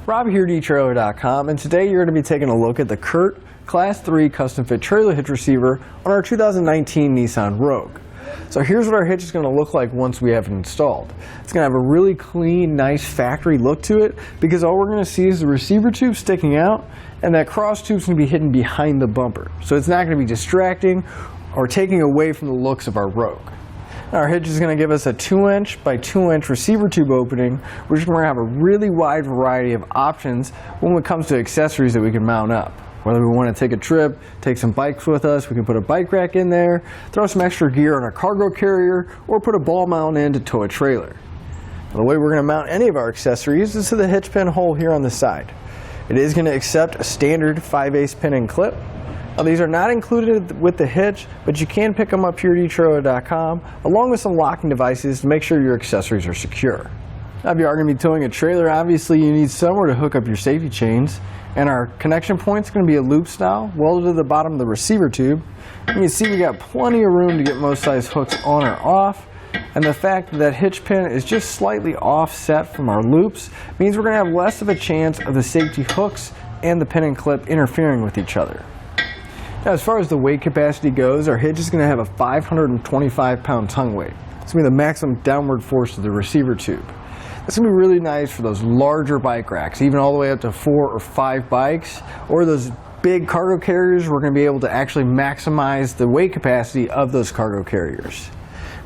Rob here at etrailer.com, and today you're going to be taking a look at the Curt Class 3 Custom Fit Trailer Hitch Receiver on our 2019 Nissan Rogue. So here's what our hitch is going to look like once we have it installed. It's going to have a really clean, nice factory look to it because all we're going to see is the receiver tube sticking out and that cross tube is going to be hidden behind the bumper. So it's not going to be distracting or taking away from the looks of our Rogue. Our hitch is going to give us a 2-inch by 2-inch receiver tube opening, which is going to have a really wide variety of options when it comes to accessories that we can mount up. Whether we want to take a trip, take some bikes with us, we can put a bike rack in there, throw some extra gear on our cargo carrier, or put a ball mount in to tow a trailer. Now, the way we're going to mount any of our accessories is to the hitch pin hole here on the side. It is going to accept a standard 5/8 pin and clip. Now, these are not included with the hitch, but you can pick them up here at etrailer.com along with some locking devices to make sure your accessories are secure. Now, if you are going to be towing a trailer, obviously you need somewhere to hook up your safety chains, and our connection point is going to be a loop style welded to the bottom of the receiver tube. You can see we got plenty of room to get most size hooks on or off, and the fact that hitch pin is just slightly offset from our loops means we're going to have less of a chance of the safety hooks and the pin and clip interfering with each other. Now, as far as the weight capacity goes, our hitch is going to have a 525-pound tongue weight. It's going to be the maximum downward force of the receiver tube. That's going to be really nice for those larger bike racks, even all the way up to 4 or 5 bikes, or those big cargo carriers. We're going to be able to actually maximize the weight capacity of those cargo carriers.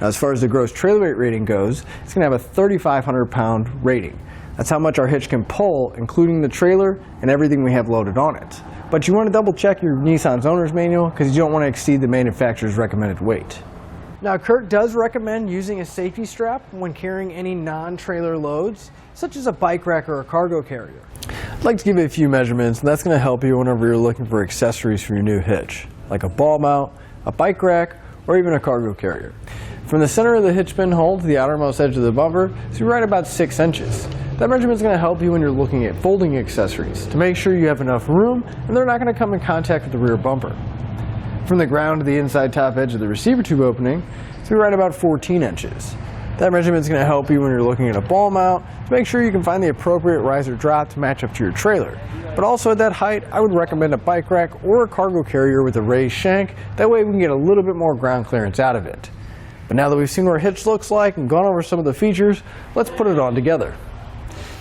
Now, as far as the gross trailer weight rating goes, it's going to have a 3,500-pound rating. That's how much our hitch can pull, including the trailer and everything we have loaded on it. But you want to double check your Nissan's owner's manual because you don't want to exceed the manufacturer's recommended weight. Now, Curt does recommend using a safety strap when carrying any non-trailer loads, such as a bike rack or a cargo carrier. I'd like to give you a few measurements, and that's going to help you whenever you're looking for accessories for your new hitch, like a ball mount, a bike rack, or even a cargo carrier. From the center of the hitch pin hole to the outermost edge of the bumper, it's right about 6 inches. That measurement is going to help you when you're looking at folding accessories to make sure you have enough room and they're not going to come in contact with the rear bumper. From the ground to the inside top edge of the receiver tube opening, it's right about 14 inches. That measurement is going to help you when you're looking at a ball mount to make sure you can find the appropriate rise or drop to match up to your trailer. But also at that height, I would recommend a bike rack or a cargo carrier with a raised shank. That way we can get a little bit more ground clearance out of it. But now that we've seen what our hitch looks like and gone over some of the features, let's put it on together.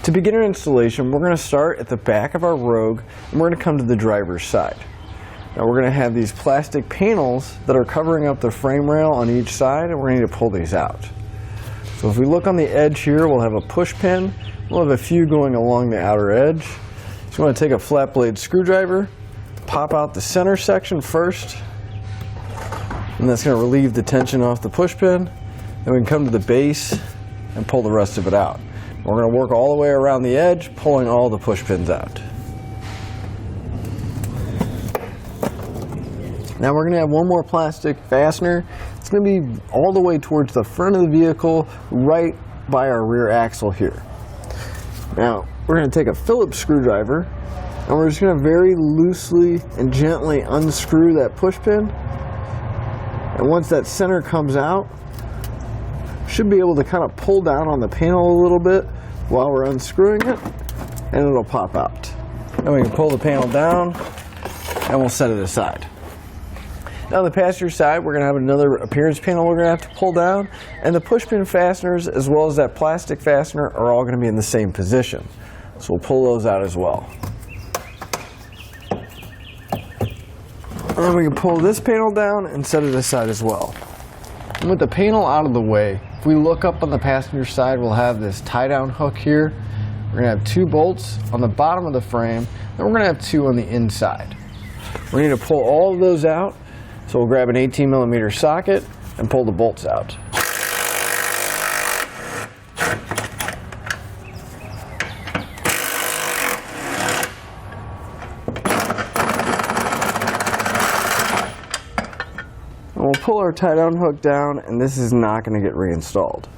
To begin our installation, we're going to start at the back of our Rogue and we're going to come to the driver's side. Now we're going to have these plastic panels that are covering up the frame rail on each side, and we're going to need to pull these out. So if we look on the edge here, we'll have a push pin. We'll have a few going along the outer edge. So you want to take a flat blade screwdriver, pop out the center section first, and that's going to relieve the tension off the push pin. Then we can come to the base and pull the rest of it out. We're going to work all the way around the edge, pulling all the push pins out. Now we're going to have one more plastic fastener. It's going to be all the way towards the front of the vehicle, right by our rear axle here. Now we're going to take a Phillips screwdriver and we're just going to very loosely and gently unscrew that push pin. And once that center comes out, should be able to kind of pull down on the panel a little bit while we're unscrewing it, and it'll pop out. Then we can pull the panel down and we'll set it aside. Now on the passenger side, we're going to have another appearance panel we're going to have to pull down, and the push pin fasteners as well as that plastic fastener are all going to be in the same position. So we'll pull those out as well. And then we can pull this panel down and set it aside as well. And with the panel out of the way, if we look up on the passenger side, we'll have this tie-down hook here. We're going to have 2 bolts on the bottom of the frame, and we're going to have 2 on the inside. We need to pull all of those out, so we'll grab an 18mm socket and pull the bolts out. We'll pull our tie-down hook down, and this is not going to get reinstalled.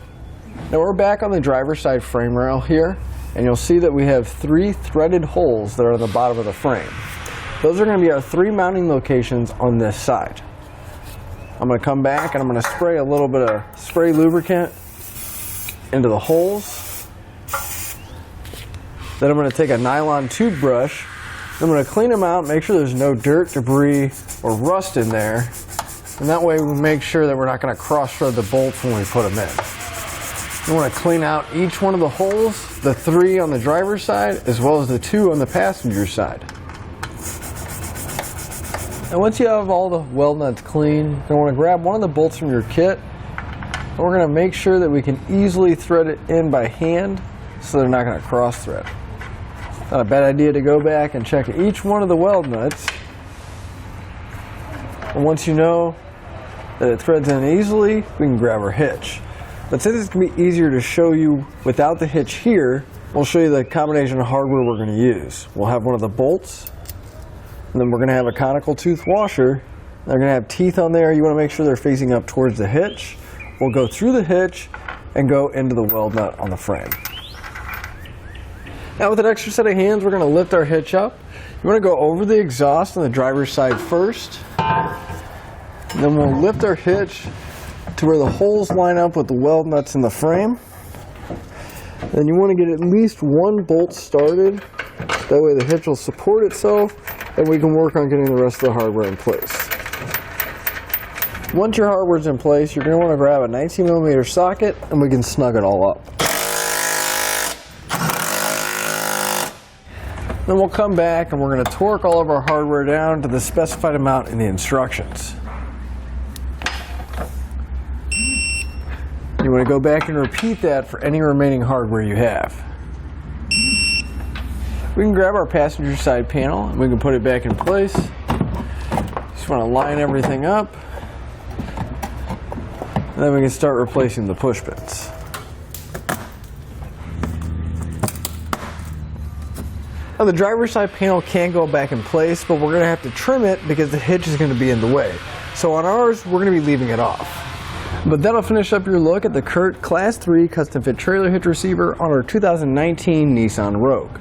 Now we're back on the driver's side frame rail here, and you'll see that we have 3 threaded holes that are on the bottom of the frame. Those are going to be our 3 mounting locations on this side. I'm going to come back and I'm going to spray a little bit of spray lubricant into the holes. Then I'm going to take a nylon tube brush. I'm going to clean them out, make sure there's no dirt, debris, or rust in there. And that way we make sure that we're not going to cross-thread the bolts when we put them in. You want to clean out each one of the holes, the 3 on the driver's side, as well as the 2 on the passenger side. And once you have all the weld nuts clean, you want to grab one of the bolts from your kit. And we're going to make sure that we can easily thread it in by hand so they're not going to cross-thread. Not a bad idea to go back and check each one of the weld nuts. And once you know that it threads in easily, we can grab our hitch. But since it's going to be easier to show you without the hitch here, we'll show you the combination of hardware we're going to use. We'll have one of the bolts, and then we're going to have a conical tooth washer. They're going to have teeth on there. You want to make sure they're facing up towards the hitch. We'll go through the hitch and go into the weld nut on the frame. Now with an extra set of hands, we're going to lift our hitch up. You want to go over the exhaust on the driver's side first. And then we'll lift our hitch to where the holes line up with the weld nuts in the frame. Then you want to get at least one bolt started. That way the hitch will support itself and we can work on getting the rest of the hardware in place. Once your hardware's in place, you're going to want to grab a 19mm socket and we can snug it all up. Then we'll come back and we're going to torque all of our hardware down to the specified amount in the instructions. You want to go back and repeat that for any remaining hardware you have. We can grab our passenger side panel and we can put it back in place. Just want to line everything up. And then we can start replacing the push bits. Now the driver's side panel can go back in place, but we're going to have to trim it because the hitch is going to be in the way. So on ours, we're going to be leaving it off. But that'll finish up your look at the Curt Class 3 Custom Fit Trailer Hitch Receiver on our 2019 Nissan Rogue.